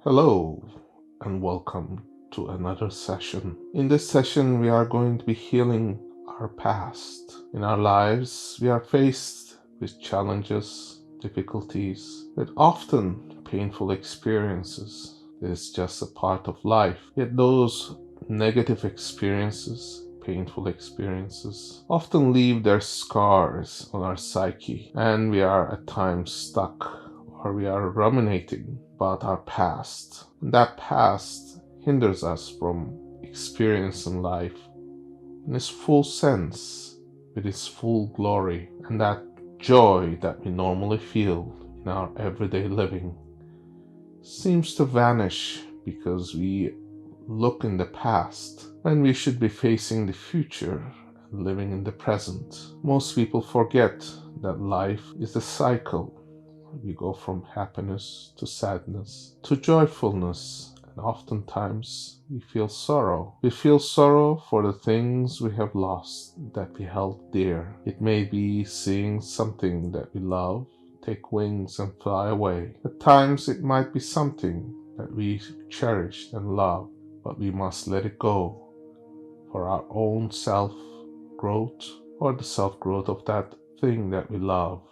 Hello and welcome to another session. In this session, we are going to be healing our past. In our lives, we are faced with challenges, difficulties, with often painful experiences. This is just a part of life. Yet those negative experiences, painful experiences, often leave their scars on our psyche, and we are at times stuck or we are ruminating about our past. And that past hinders us from experiencing life in its full sense, with its full glory, and that joy that we normally feel in our everyday living seems to vanish because we look in the past when we should be facing the future and living in the present. Most people forget that life is a cycle. We go from happiness to sadness to joyfulness, and oftentimes we feel sorrow. We feel sorrow for the things we have lost that we held dear. It may be seeing something that we love take wings and fly away. At times it might be something that we cherished and loved, but we must let it go for our own self-growth or the self-growth of that thing that we love,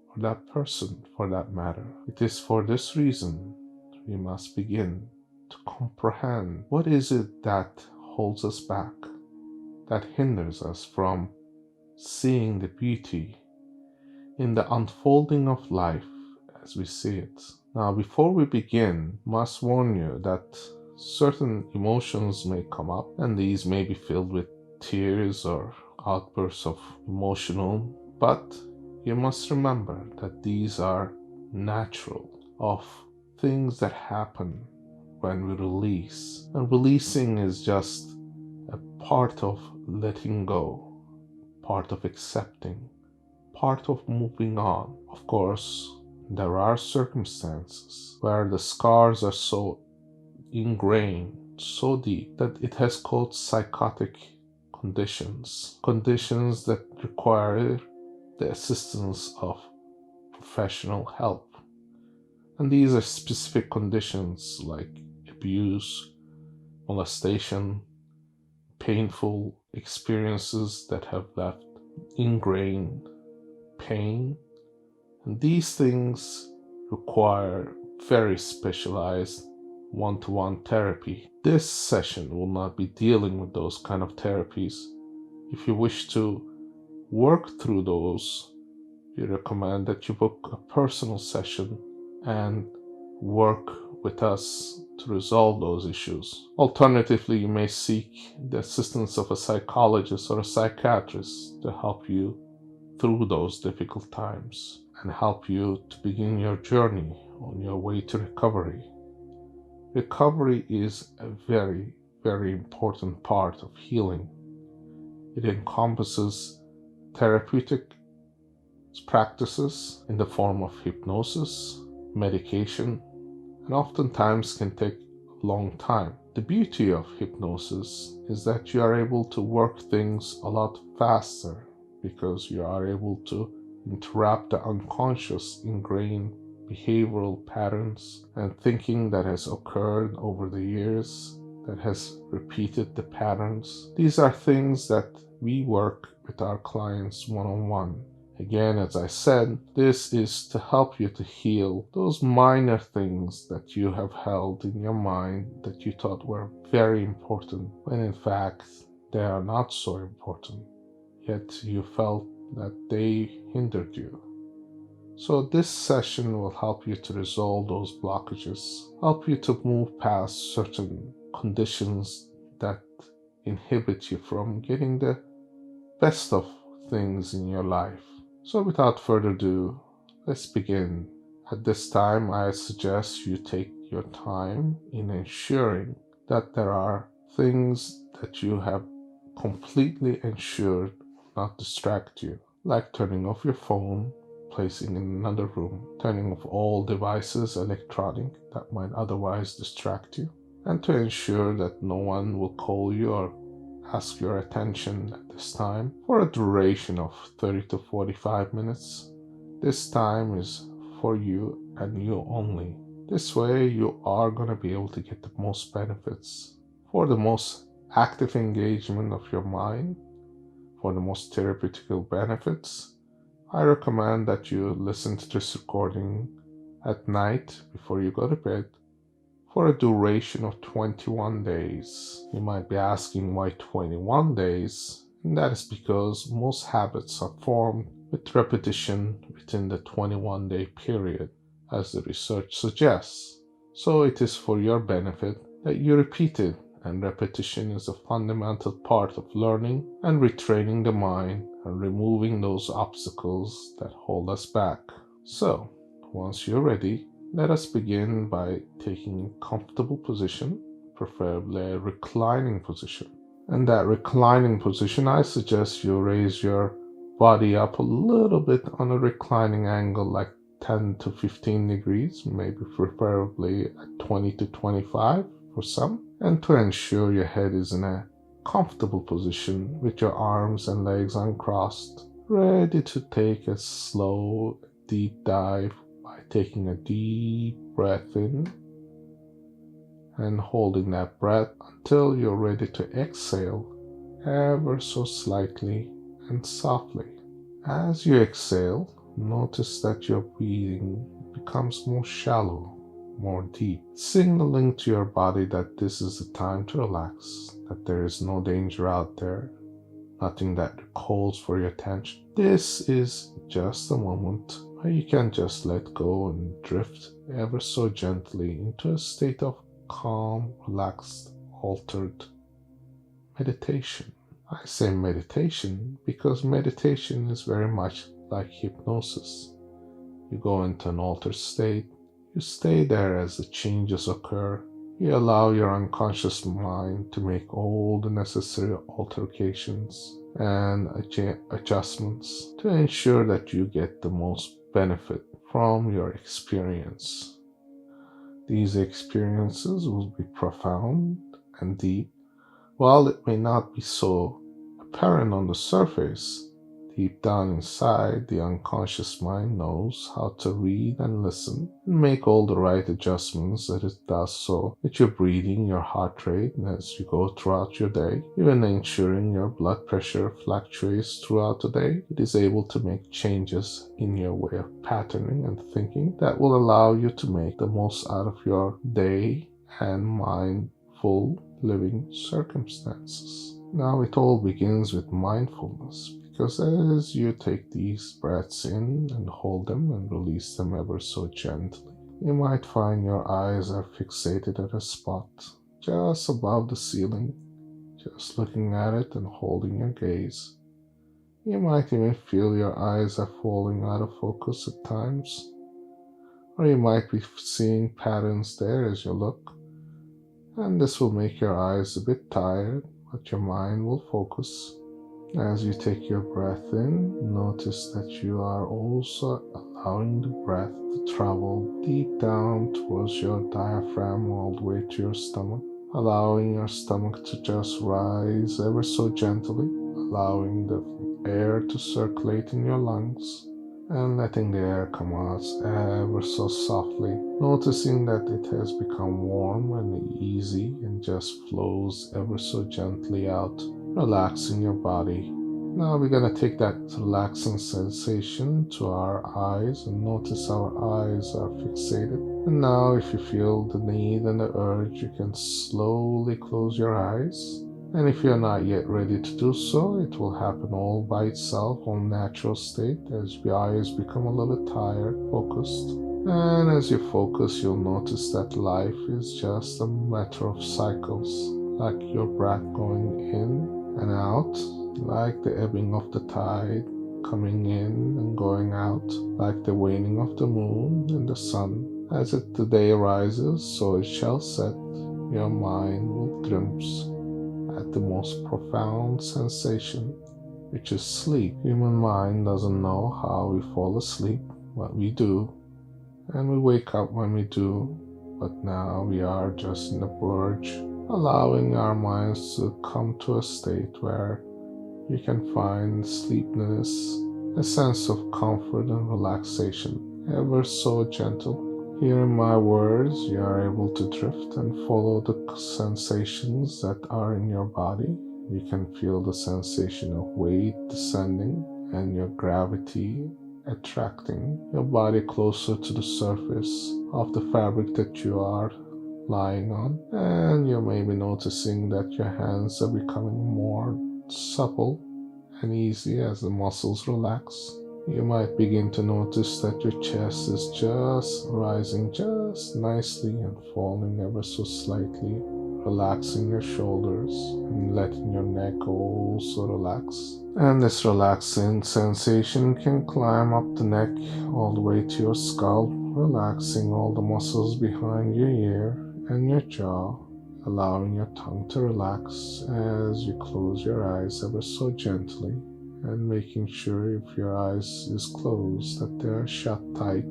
or that person for that matter. It is for this reason we must begin to comprehend what is it that holds us back, that hinders us from seeing the beauty in the unfolding of life as we see it. Now, before we begin, I must warn you that certain emotions may come up, and these may be filled with tears or outbursts of emotional, but you must remember that these are natural, of things that happen when we release. And releasing is just a part of letting go, part of accepting, part of moving on. Of course, there are circumstances where the scars are so ingrained, so deep, that it has caused psychotic conditions that require the assistance of professional help. And these are specific conditions like abuse, molestation, painful experiences that have left ingrained pain. And these things require very specialized one-to-one therapy. This session will not be dealing with those kind of therapies. If you wish to work through those, we recommend that you book a personal session and work with us to resolve those issues. Alternatively, you may seek the assistance of a psychologist or a psychiatrist to help you through those difficult times and help you to begin your journey on your way to recovery. Recovery is a very, very important part of healing. It encompasses therapeutic practices in the form of hypnosis, medication, and oftentimes can take a long time. The beauty of hypnosis is that you are able to work things a lot faster because you are able to interrupt the unconscious ingrained behavioral patterns and thinking that has occurred over the years, that has repeated the patterns. These are things that we work with our clients one-on-one. Again, as I said, this is to help you to heal those minor things that you have held in your mind that you thought were very important, when in fact they are not so important, yet you felt that they hindered you. So this session will help you to resolve those blockages, help you to move past certain conditions that inhibit you from getting the best of things in your life. So without further ado, let's begin. At this time, I suggest you take your time in ensuring that there are things that you have completely ensured not distract you, like turning off your phone, placing in another room, turning off all devices electronic that might otherwise distract you, and to ensure that no one will call you or ask your attention at this time for a duration of 30 to 45 minutes. This time is for you and you only. This way you are going to be able to get the most benefits. For the most active engagement of your mind, for the most therapeutical benefits, I recommend that you listen to this recording at night before you go to bed for a duration of 21 days. You might be asking why 21 days, and that is because most habits are formed with repetition within the 21-day period, as the research suggests. So it is for your benefit that you repeat it, and repetition is a fundamental part of learning and retraining the mind and removing those obstacles that hold us back. So, once you're ready, let us begin by taking a comfortable position, preferably a reclining position. In that reclining position, I suggest you raise your body up a little bit on a reclining angle, like 10 to 15 degrees, maybe preferably at 20 to 25 for some, and to ensure your head is in a comfortable position with your arms and legs uncrossed, ready to take a slow, deep dive by taking a deep breath in and holding that breath until you're ready to exhale ever so slightly and softly. As you exhale, notice that your breathing becomes more shallow, more deep, signaling to your body that this is the time to relax, that there is no danger out there, nothing that calls for your attention. This is just a moment where you can just let go and drift ever so gently into a state of calm, relaxed, altered meditation. I say meditation because meditation is very much like hypnosis. You go into an altered state, you stay there as the changes occur, you allow your unconscious mind to make all the necessary alterations and adjustments to ensure that you get the most benefit from your experience. These experiences will be profound and deep. While it may not be so apparent on the surface, deep down inside, the unconscious mind knows how to read and listen and make all the right adjustments that it does so with your breathing, your heart rate, and as you go throughout your day, even ensuring your blood pressure fluctuates throughout the day. It is able to make changes in your way of patterning and thinking that will allow you to make the most out of your day and mindful living circumstances. Now it all begins with mindfulness, because as you take these breaths in and hold them and release them ever so gently, you might find your eyes are fixated at a spot just above the ceiling, just looking at it and holding your gaze. You might even feel your eyes are falling out of focus at times, or you might be seeing patterns there as you look, and this will make your eyes a bit tired, but your mind will focus. As you take your breath in, notice that you are also allowing the breath to travel deep down towards your diaphragm all the way to your stomach, allowing your stomach to just rise ever so gently, allowing the air to circulate in your lungs, and letting the air come out ever so softly, noticing that it has become warm and easy and just flows ever so gently out, relaxing your body. Now we're going to take that relaxing sensation to our eyes and notice our eyes are fixated. And now if you feel the need and the urge, you can slowly close your eyes. And if you're not yet ready to do so, it will happen all by itself on natural state as your eyes become a little tired, focused. And as you focus, you'll notice that life is just a matter of cycles, like your breath going in and out, like the ebbing of the tide, coming in and going out, like the waning of the moon and the sun. As the day rises, so it shall set, your mind will glimpse at the most profound sensation, which is sleep. Human mind doesn't know how we fall asleep, but we do, and we wake up when we do, but now we are just in the verge, allowing our minds to come to a state where you can find sleepiness, a sense of comfort and relaxation, ever so gentle. Hearing my words, you are able to drift and follow the sensations that are in your body. You can feel the sensation of weight descending and your gravity attracting your body closer to the surface of the fabric that you are lying on. And you may be noticing that your hands are becoming more supple and easy as the muscles relax. You might begin to notice that your chest is just rising just nicely and falling ever so slightly, relaxing your shoulders and letting your neck also relax. And this relaxing sensation can climb up the neck all the way to your skull, relaxing all the muscles behind your ear and your jaw, allowing your tongue to relax as you close your eyes ever so gently, and making sure if your eyes is closed that they are shut tight.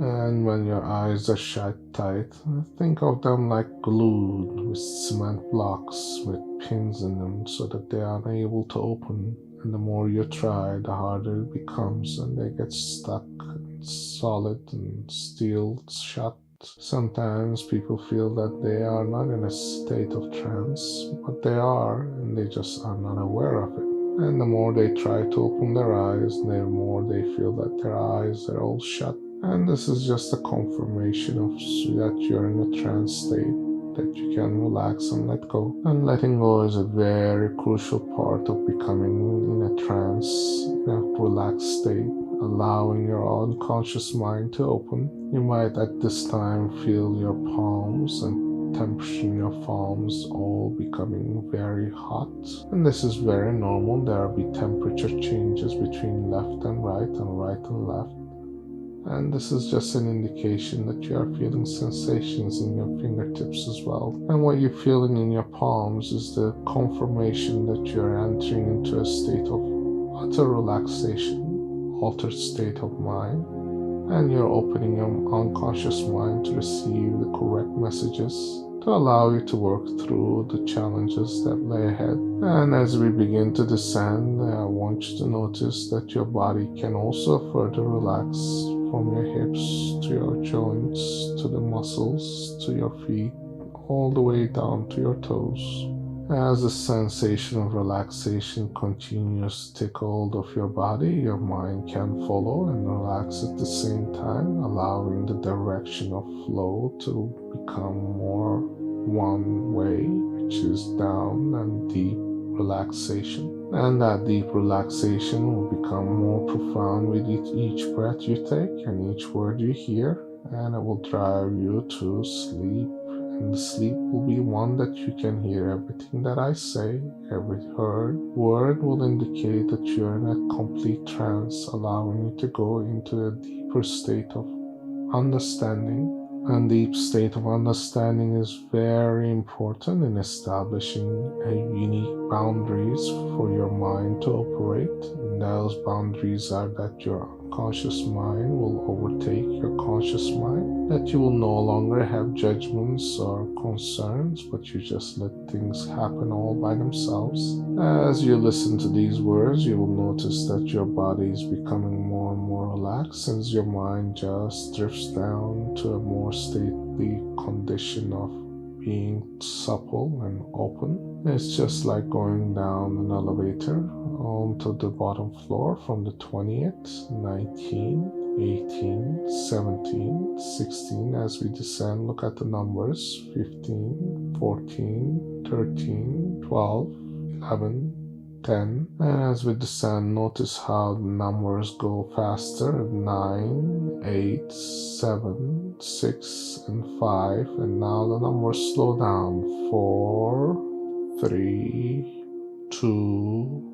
And when your eyes are shut tight, think of them like glued with cement blocks with pins in them so that they are unable to open. And the more you try, the harder it becomes, and they get stuck and solid and still shut. Sometimes people feel that they are not in a state of trance, but they are, and they just are not aware of it. And the more they try to open their eyes, the more they feel that their eyes are all shut. And this is just a confirmation of that you're in a trance state, that you can relax and let go. And letting go is a very crucial part of becoming in a trance, in a relaxed state, allowing your unconscious mind to open. You might at this time feel your palms and temperature in your palms all becoming very hot, and this is very normal. There will be temperature changes between left and right and left, and this is just an indication that you are feeling sensations in your fingertips as well. And what you're feeling in your palms is the confirmation that you're entering into a state of utter relaxation, altered state of mind, and you're opening your unconscious mind to receive the correct messages to allow you to work through the challenges that lay ahead. And as we begin to descend, I want you to notice that your body can also further relax from your hips to your joints, to the muscles, to your feet, all the way down to your toes. As the sensation of relaxation continues to take hold of your body, your mind can follow and relax at the same time, allowing the direction of flow to become more one way, which is down and deep relaxation. And that deep relaxation will become more profound with each breath you take and each word you hear, and it will drive you to sleep. And the sleep will be one that you can hear everything that I say. Every word will indicate that you're in a complete trance, allowing you to go into a deeper state of understanding. And deep state of understanding is very important in establishing a unique boundaries for your mind to operate. And those boundaries are that your unconscious mind will overtake your conscious mind, that you will no longer have judgments or concerns, but you just let things happen all by themselves. As you listen to these words, you will notice that your body is becoming more and more relaxed, since your mind just drifts down to a more stately condition of being supple and open. It's just like going down an elevator onto the bottom floor from the 20th, 19, 18, 17, 16. As we descend, look at the numbers: 15, 14, 13, 12, 11, 10. And as we descend, notice how the numbers go faster: 9, 8, 7, 6, and 5. And now the numbers slow down: 4, 3, 2,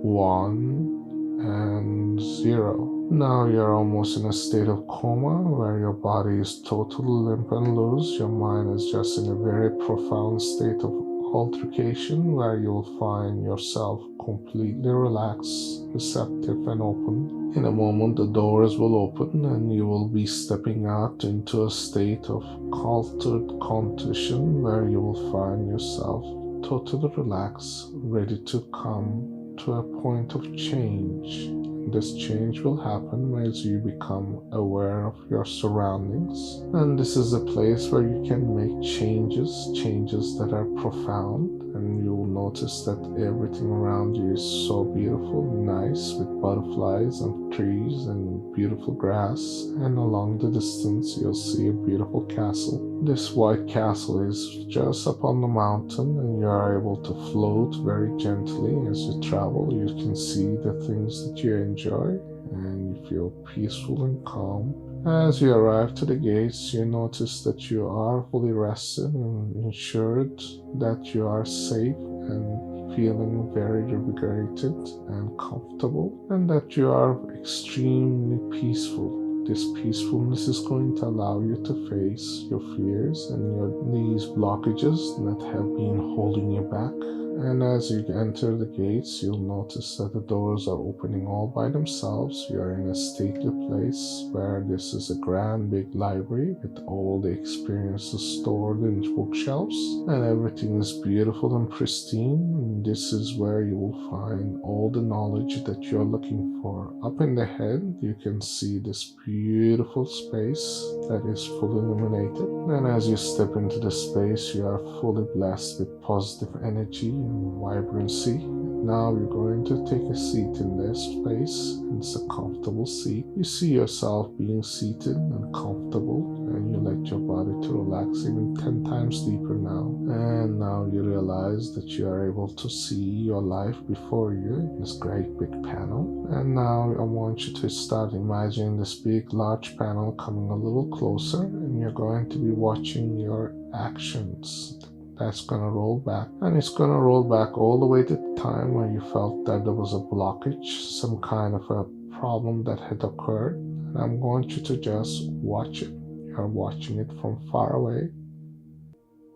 1, and 0. Now you're almost in a state of coma where your body is totally limp and loose. Your mind is just in a very profound state of altercation where you'll find yourself completely relaxed, receptive, and open. In a moment, the doors will open and you will be stepping out into a state of altered condition where you will find yourself totally relaxed, ready to come to a point of change. This change will happen as you become aware of your surroundings. And this is a place where you can make changes that are profound. And you'll notice that everything around you is so beautiful, nice, with butterflies and trees and beautiful grass. And along the distance, you'll see a beautiful castle. This white castle is just up on the mountain, and you are able to float very gently as you travel. You can see the things that you enjoy, and you feel peaceful and calm. As you arrive to the gates, you notice that you are fully rested and ensured that you are safe and feeling very revigorated and comfortable, and that you are extremely peaceful. This peacefulness is going to allow you to face your fears and these blockages that have been holding you back. And as you enter the gates, you'll notice that the doors are opening all by themselves. You're in a stately place where this is a grand big library with all the experiences stored in bookshelves, and everything is beautiful and pristine. And this is where you will find all the knowledge that you're looking for. Up in the head, you can see this beautiful space that is fully illuminated. And as you step into the space, you are fully blessed with positive energy and vibrancy. Now you're going to take a seat in this space. It's a comfortable seat. You see yourself being seated and comfortable, and you let your body to relax even 10 times deeper now. And now you realize that you are able to see your life before you in this great big panel. And now I want you to start imagining this big large panel coming a little closer, and you're going to be watching your actions. That's going to roll back, and it's going to roll back all the way to the time where you felt that there was a blockage, some kind of a problem that had occurred. And I'm going you to just watch it. You're watching it from far away.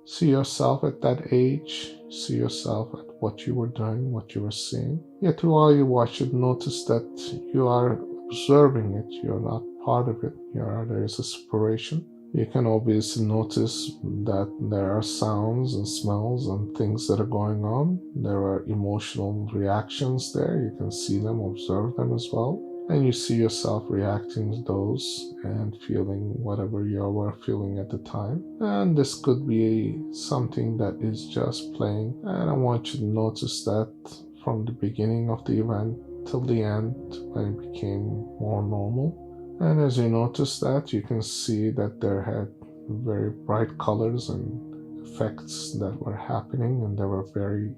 See yourself at that age. See yourself at what you were doing, what you were seeing. Yet while you watch it, notice that you are observing it. You're not part of it. There is a separation. You can obviously notice that there are sounds and smells and things that are going on. There are emotional reactions there. You can see them, observe them as well. And you see yourself reacting to those and feeling whatever you were feeling at the time. And this could be something that is just playing. And I want you to notice that from the beginning of the event till the end, when it became more normal. And as you notice that, you can see that there had very bright colors and effects that were happening, and they were very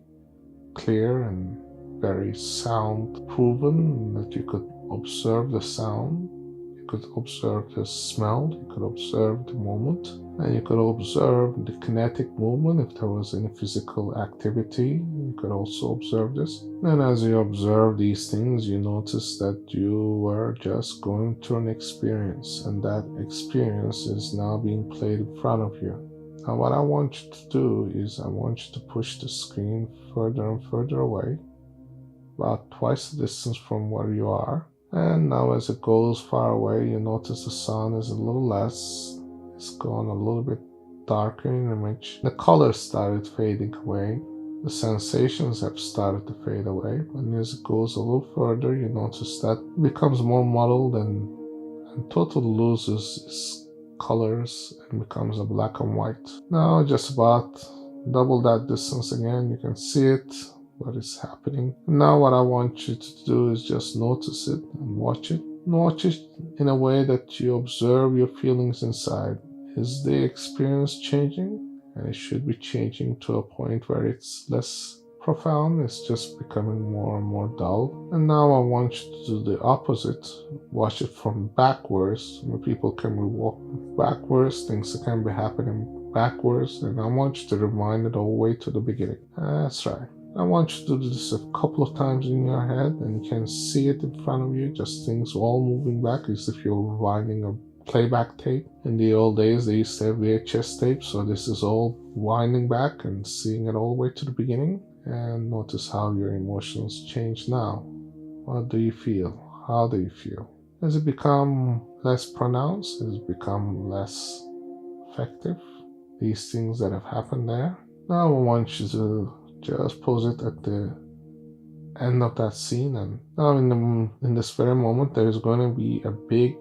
clear and very sound proven, that you could observe the sound, you could observe the smell, you could observe the moment, and you could observe the kinetic movement. If there was any physical activity, you could also observe this. And as you observe these things, you notice that you were just going through an experience, and that experience is now being played in front of you. Now what I want you to do is I want you to push the screen further and further away, about twice the distance from where you are. And now as it goes far away, you notice the sun is a little less. It's gone a little bit darker in image. The colors started fading away. The sensations have started to fade away. And as it goes a little further, you notice that it becomes more muddled and totally loses its colors and becomes a black and white. Now just about double that distance again. You can see it, what is happening. Now what I want you to do is just notice it and watch it. Watch it in a way that you observe your feelings inside. Is the experience changing? And it should be changing to a point where it's less profound. It's just becoming more and more dull. And now I want you to do the opposite. Watch it from backwards. Where people can walk backwards, things that can be happening backwards. And I want you to rewind it all the way to the beginning. That's right. I want you to do this a couple of times in your head, and you can see it in front of you, just things all moving back as if you're rewinding a playback tape. In the old days, they used to have VHS tapes, so this is all winding back and seeing it all the way to the beginning. And notice how your emotions change now. What do you feel? How do you feel? Has it become less pronounced? Has it become less effective? These things that have happened there. Now I want you to just pause it at the end of that scene, and now in this very moment there is going to be a big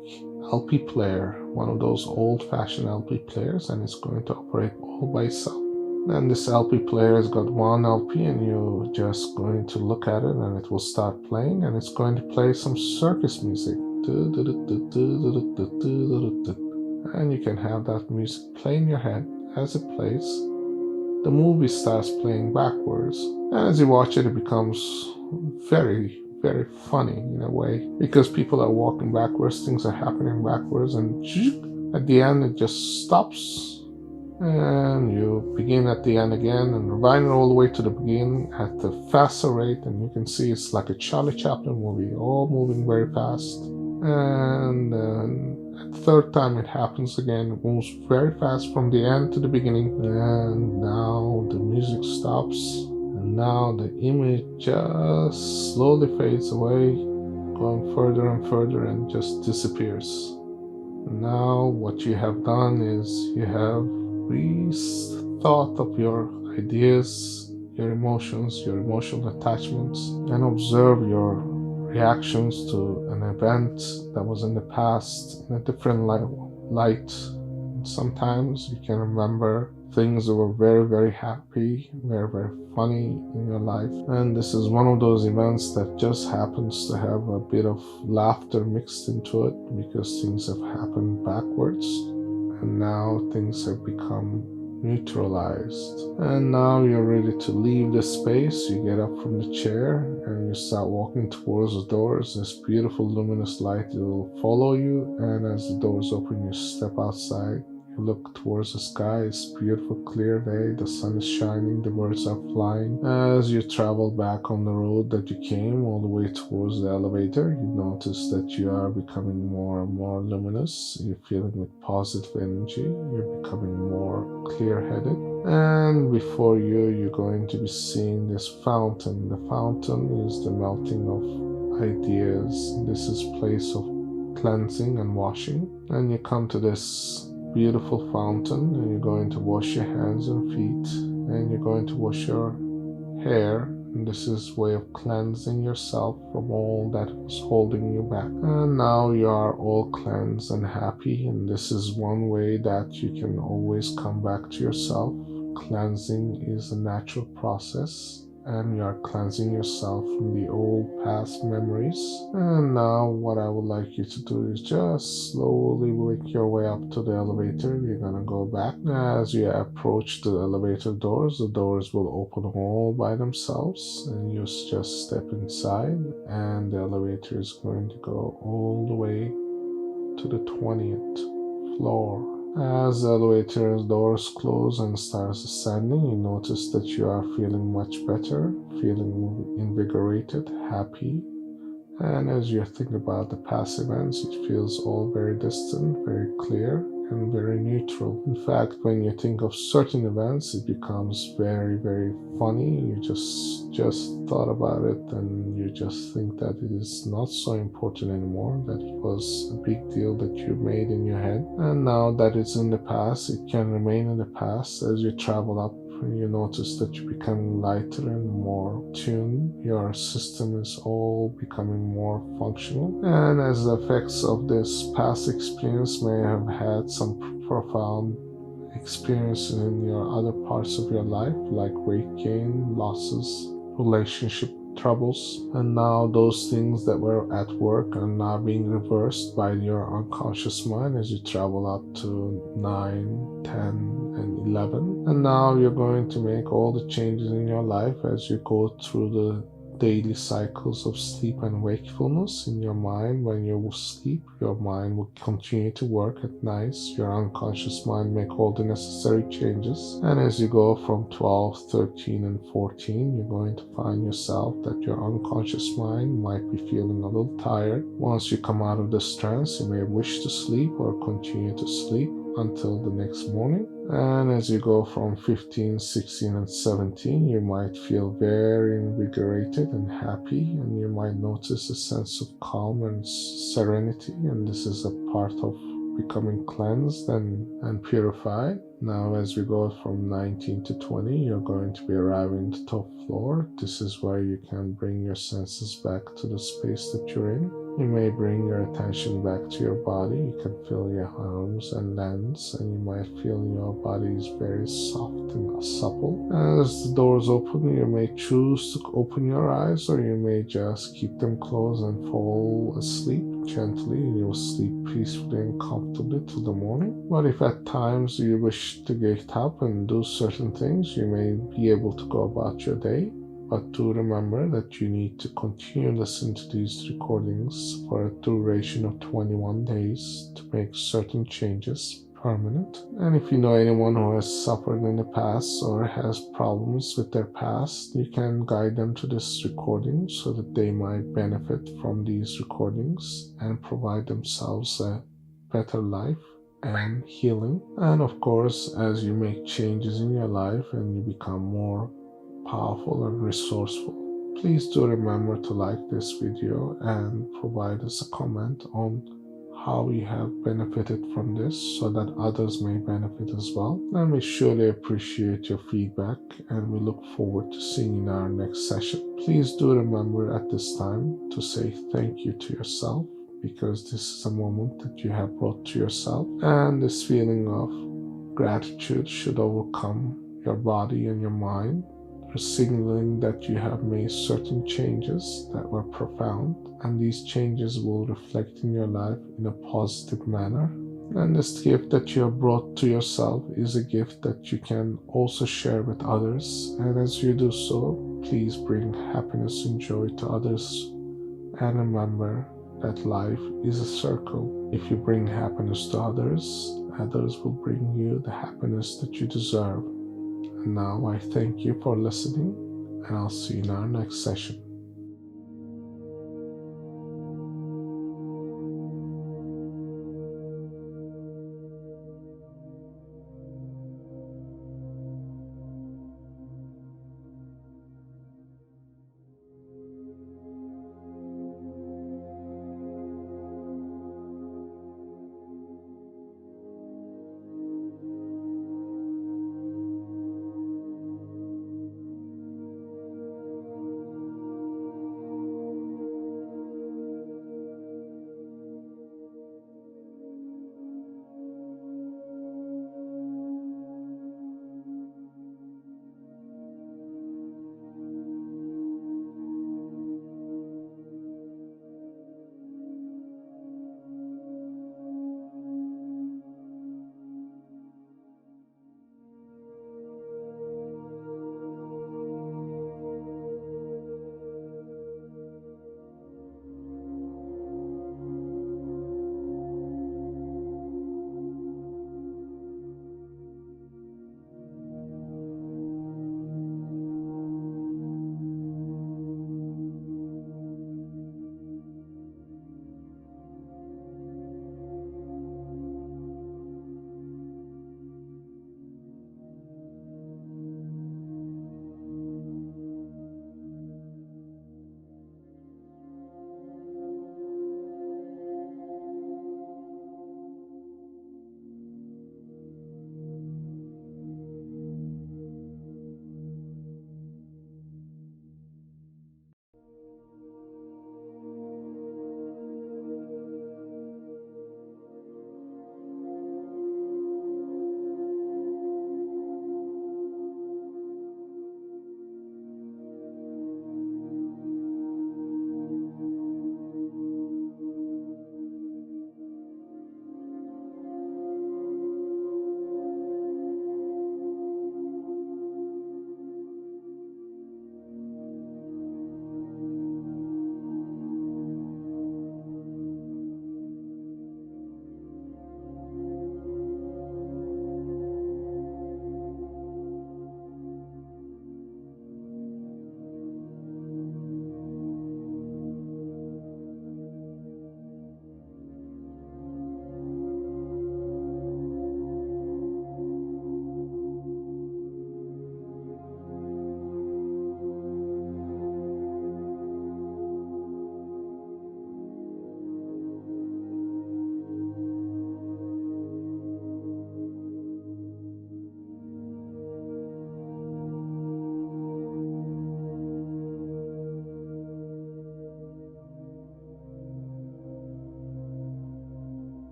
LP player, one of those old-fashioned LP players, and it's going to operate all by itself. Then this LP player has got one LP, and you're just going to look at it and it will start playing, and it's going to play some circus music. And you can have that music play in your head. As it plays, the movie starts playing backwards. And as you watch it, it becomes very, very funny in a way, because people are walking backwards, things are happening backwards, and at the end it just stops. And you begin at the end again and rewind it all the way to the beginning at a faster rate, and you can see it's like a Charlie Chaplin movie, all moving very fast. And at the third time it happens again, it moves very fast from the end to the beginning, and now the music stops, and now the image just slowly fades away, going further and further, and just disappears. Now what you have done is you have rethought of your ideas, your emotions, your emotional attachments, and observe your reactions to an event that was in the past in a different light. Sometimes you can remember things that were very, very happy, very, very funny in your life. And this is one of those events that just happens to have a bit of laughter mixed into it, because things have happened backwards. And now things have become neutralized. And now you're ready to leave the space. You get up from the chair and you start walking towards the doors. This beautiful luminous light will follow you, and as the doors open, you step outside. You look towards the sky. It's a beautiful, clear day. The sun is shining. The birds are flying. As you travel back on the road that you came all the way towards the elevator, you notice that you are becoming more and more luminous. You're feeling with positive energy. You're becoming more clear-headed. And before you, you're going to be seeing this fountain. The fountain is the melting of ideas. This is a place of cleansing and washing. And you come to this beautiful fountain, and you're going to wash your hands and feet, and you're going to wash your hair, and this is a way of cleansing yourself from all that was holding you back. And now you are all cleansed and happy, and this is one way that you can always come back to yourself. Cleansing is a natural process, and you are cleansing yourself from the old past memories. And now what I would like you to do is just slowly make your way up to the elevator. You're gonna go back. As you approach the elevator doors, the doors will open all by themselves, and you just step inside, and the elevator is going to go all the way to the 20th floor. As the elevator doors close and starts ascending, you notice that you are feeling much better, feeling invigorated, happy. And as you think about the past events, it feels all very distant, very clear, and very neutral. In fact, when you think of certain events, it becomes very, very funny. You just thought about it, and you just think that it is not so important anymore, that it was a big deal that you made in your head. And now that it's in the past, it can remain in the past. As you travel up, you notice that you're becoming lighter and more tuned. Your system is all becoming more functional. And as the effects of this past experience may have had some profound experiences in your other parts of your life, like weight gain, losses, relationship troubles, and now those things that were at work are now being reversed by your unconscious mind as you travel up to 9, 10, and 11. And now you're going to make all the changes in your life as you go through the daily cycles of sleep and wakefulness in your mind. When you sleep, your mind will continue to work at night. Your unconscious mind make all the necessary changes. And as you go from 12, 13, and 14, you're going to find yourself that your unconscious mind might be feeling a little tired. Once you come out of this trance, you may wish to sleep or continue to sleep until the next morning. And as you go from 15, 16, and 17, you might feel very invigorated and happy, and you might notice a sense of calm and serenity, and this is a part of becoming cleansed and purified. Now as we go from 19 to 20, you're going to be arriving at the top floor. This is where you can bring your senses back to the space that you're in. You may bring your attention back to your body. You can feel your arms and legs, and you might feel your body is very soft and supple. As the doors open, you may choose to open your eyes, or you may just keep them closed and fall asleep gently, and you'll sleep peacefully and comfortably till the morning. But if at times you wish to get up and do certain things, you may be able to go about your day. But do remember that you need to continue listening to these recordings for a duration of 21 days to make certain changes permanent. And if you know anyone who has suffered in the past or has problems with their past, you can guide them to this recording so that they might benefit from these recordings and provide themselves a better life and healing. And of course, as you make changes in your life and you become more powerful and resourceful, please do remember to like this video and provide us a comment on how you have benefited from this so that others may benefit as well. And we surely appreciate your feedback, and we look forward to seeing you in our next session. Please do remember at this time to say thank you to yourself, because this is a moment that you have brought to yourself, and this feeling of gratitude should overcome your body and your mind, signaling that you have made certain changes that were profound, and these changes will reflect in your life in a positive manner. And this gift that you have brought to yourself is a gift that you can also share with others. And as you do so, please bring happiness and joy to others. And remember that life is a circle. If you bring happiness to others, others will bring you the happiness that you deserve. And now I thank you for listening, and I'll see you in our next session.